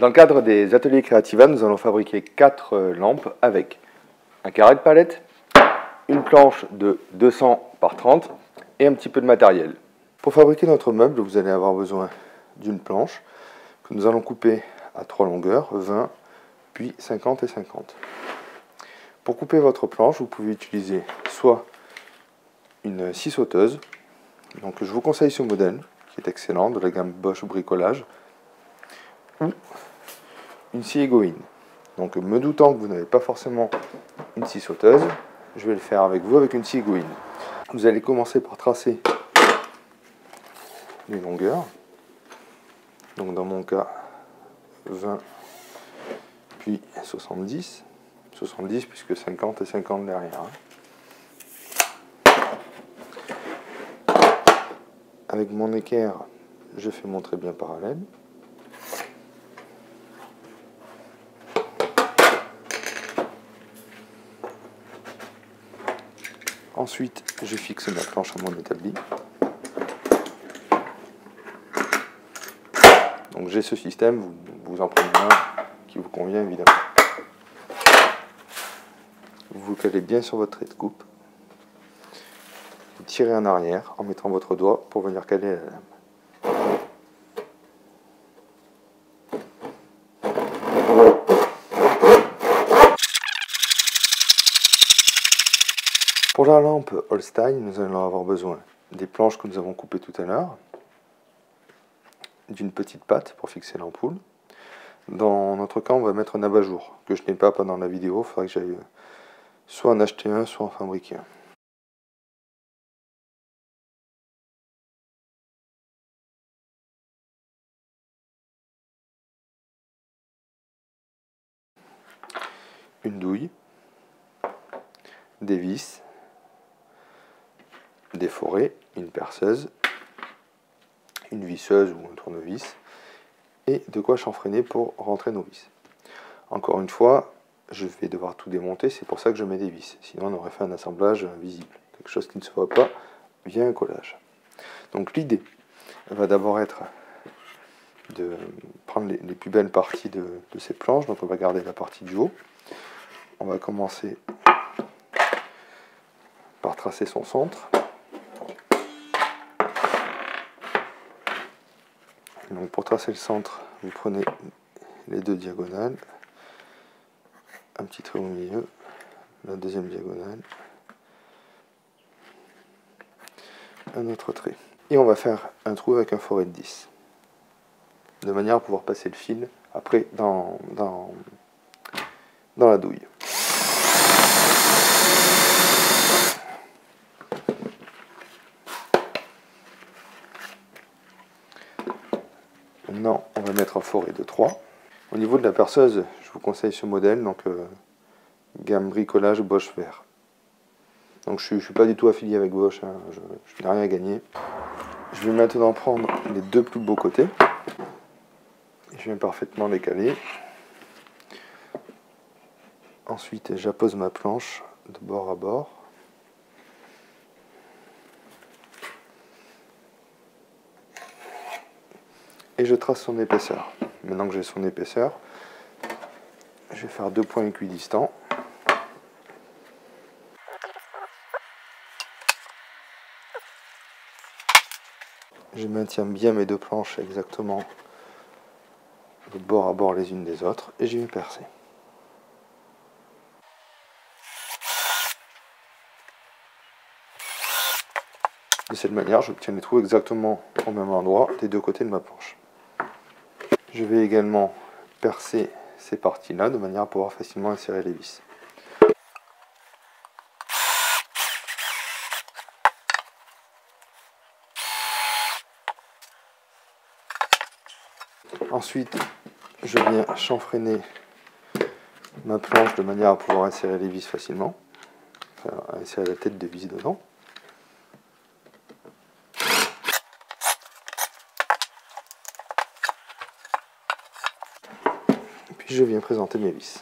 Dans le cadre des ateliers Creativa, nous allons fabriquer 4 lampes avec un carré de palette, une planche de 200 par 30 et un petit peu de matériel. Pour fabriquer notre meuble, vous allez avoir besoin d'une planche que nous allons couper à 3 longueurs, 20, puis 50 et 50. Pour couper votre planche, vous pouvez utiliser soit une scie sauteuse, donc je vous conseille ce modèle qui est excellent, de la gamme Bosch Bricolage, ou une scie égoïne. Donc me doutant que vous n'avez pas forcément une scie sauteuse, je vais le faire avec vous avec une scie égoïne. Vous allez commencer par tracer les longueurs. Donc dans mon cas, 20 puis 70. 70 puisque 50 et 50 derrière. Avec mon équerre, je fais mon trait bien parallèle. Ensuite, je fixe ma planche à mon établi. Donc j'ai ce système, vous en prenez un qui vous convient évidemment. Vous vous calez bien sur votre trait de coupe. Vous tirez en arrière en mettant votre doigt pour venir caler la lame. Pour la lampe Holstein, nous allons avoir besoin des planches que nous avons coupées tout à l'heure, d'une petite patte pour fixer l'ampoule. Dans notre cas, on va mettre un abat-jour, que je n'ai pas pendant la vidéo, il faudrait que j'aille soit en acheter un, soit en fabriquer un. Une douille, des vis, des forêts, une perceuse, une visseuse ou un tournevis, et de quoi chanfreiner pour rentrer nos vis. Encore une fois, je vais devoir tout démonter, c'est pour ça que je mets des vis, sinon on aurait fait un assemblage invisible, quelque chose qui ne se voit pas via un collage. Donc l'idée va d'abord être de prendre les plus belles parties de ces planches, donc on va garder la partie du haut. On va commencer par tracer son centre. Donc pour tracer le centre, vous prenez les deux diagonales, un petit trait au milieu, la deuxième diagonale, un autre trait. Et on va faire un trou avec un foret de 10, de manière à pouvoir passer le fil après dans la douille. Maintenant, on va mettre un foret de 3. Au niveau de la perceuse, je vous conseille ce modèle, donc gamme Bricolage Bosch Vert. Donc je ne suis pas du tout affilié avec Bosch, hein, je n'ai rien à gagner. Je vais maintenant prendre les deux plus beaux côtés. Je viens parfaitement les caler. Ensuite, j'appose ma planche de bord à bord. Et je trace son épaisseur. Maintenant que j'ai son épaisseur, je vais faire 2 points équidistants. Je maintiens bien mes deux planches exactement de bord à bord les unes des autres et je vais percer. De cette manière, j'obtiens les trous exactement au même endroit des deux côtés de ma planche. Je vais également percer ces parties-là de manière à pouvoir facilement insérer les vis. Ensuite, je viens chanfreiner ma planche de manière à pouvoir insérer les vis facilement, enfin, insérer la tête de vis dedans. Puis je viens présenter mes vis.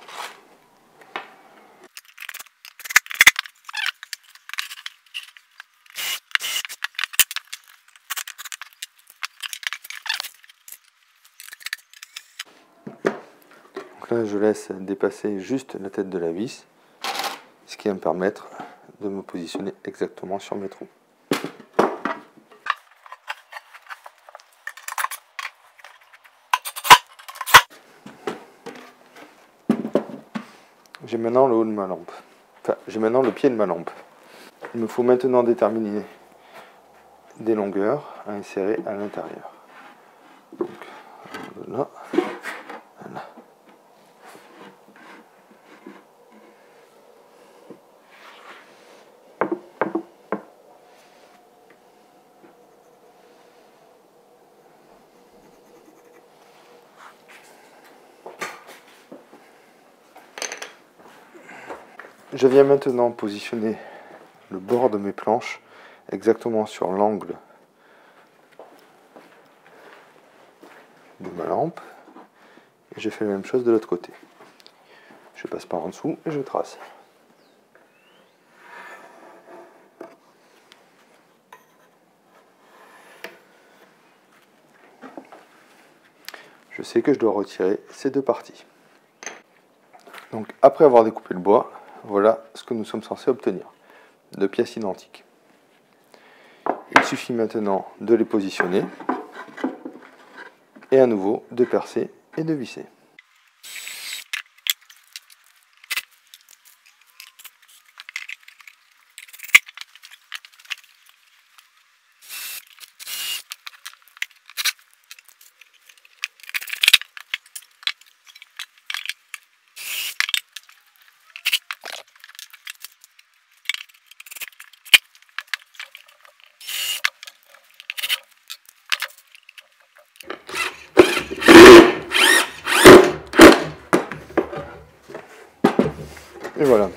Donc là, je laisse dépasser juste la tête de la vis, ce qui va me permettre de me positionner exactement sur mes trous. J'ai maintenant le haut de ma lampe. Enfin, j'ai maintenant le pied de ma lampe. Il me faut maintenant déterminer des longueurs à insérer à l'intérieur. Donc, là, là. Je viens maintenant positionner le bord de mes planches exactement sur l'angle de ma lampe. Et je fais la même chose de l'autre côté. Je passe par en dessous et je trace. Je sais que je dois retirer ces deux parties. Donc après avoir découpé le bois, voilà ce que nous sommes censés obtenir. Deux pièces identiques. Il suffit maintenant de les positionner et à nouveau de percer et de visser. Et voilà.